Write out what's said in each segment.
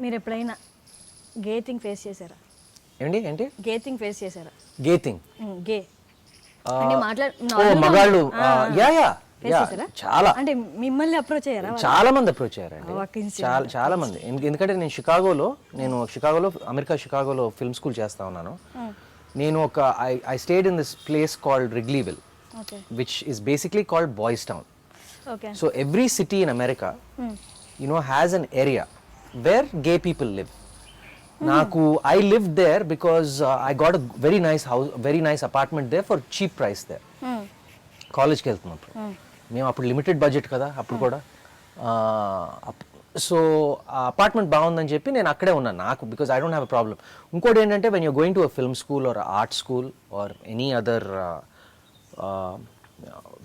మీరు ఎప్పుడైనా గేతింగ్ ఫేస్ చేశారా? ఏంటి గేతింగ్ ఫేస్ చేశారా? గేతింగ్ గే అంటే మగాళ్ళు చాలా అంటే మిమ్మల్ని అప్రోచ్ అయ్యారా? చాలా మంది అప్రోచ్ అయ్యారండి, చాలా మంది. ఎందుకంటే నేను షికాగోలో అమెరికా షికాగోలో ఫిల్మ్ స్కూల్ చేస్తా ఉన్నాను. నేను I stayed in this place called Wrigleyville, which is basically called boys town. So every city in America has an area where gay people live. నాకు I live there because I got a very nice apartment there for cheap price there. కాలేజ్కి వెళ్తున్నప్పుడు మేము అప్పుడు limited budget కదా అప్పుడు కూడా. So ఆ apartment బాగుందని చెప్పి నేను అక్కడే ఉన్నాను నాకు, because I don't have a problem. ఇంకోటి ఏంటంటే when you're going to a film school or art school or any other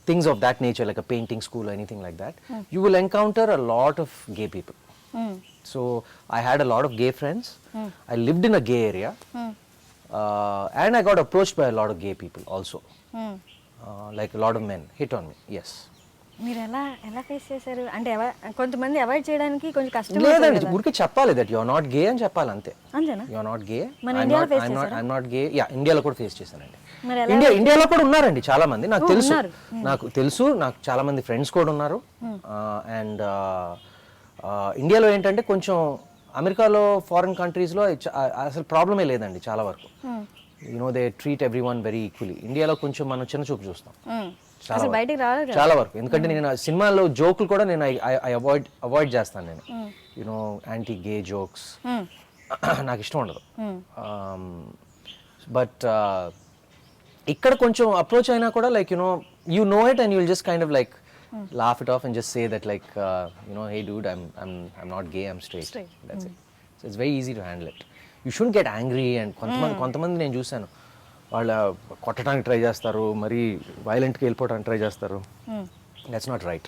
things of that nature, like a painting school or anything like that, you will encounter a lot of gay people. So I had a lot of gay friends. I lived in a gay area, and I got approached by a lot of gay people also. Like a lot of men hit on me. Yes. మీరు ఎలా face చేశారు? అంటే కొంతమంది avoid చేయడానికి కొంచెం కష్టం. లేదండి, ఊరికే చెప్పాలి that you are not gay అని చెప్పాలి అంతే. అంతేనా? You are not gay. I'm not gay. Yeah, ఇండియాలో కూడా ఫేస్ చేశానండి. ఇండియాలో కూడా ఉన్నారండి చాలా మంది, నాకు తెలుసు. నాకు చాలా మంది ఫ్రెండ్స్ కూడా ఉన్నారు. అండ్ ఇండియాలో ఏంటంటే కొంచెం అమెరికాలో ఫారిన్ కంట్రీస్లో అసలు ప్రాబ్లమే లేదండి చాలా వరకు. They treat everyone very equally. ఇండియాలో కొంచెం మనం చిన్న చూపు చూస్తాం చాలా వరకు. ఎందుకంటే నేను సినిమాలో జోకులు కూడా నేను అవాయిడ్ చేస్తాను. నేను యాంటీ గే జోక్స్ నాకు ఇష్టం ఉండదు. బట్ ఇక్కడ కొంచెం అప్రోచ్ అయినా కూడా like you know it and you'll just kind of like laugh it off and just say that like hey dude, I'm not gay, I'm straight. That's it. So it's very easy to handle it. You shouldn't get angry. And కొంతమంది నేను చూసాను, వాళ్ళ కొట్టడానికి try చేస్తారు, మరి వైలెంట్కి వెళ్ళిపోవడానికి try చేస్తారు. That's not right.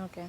Okay.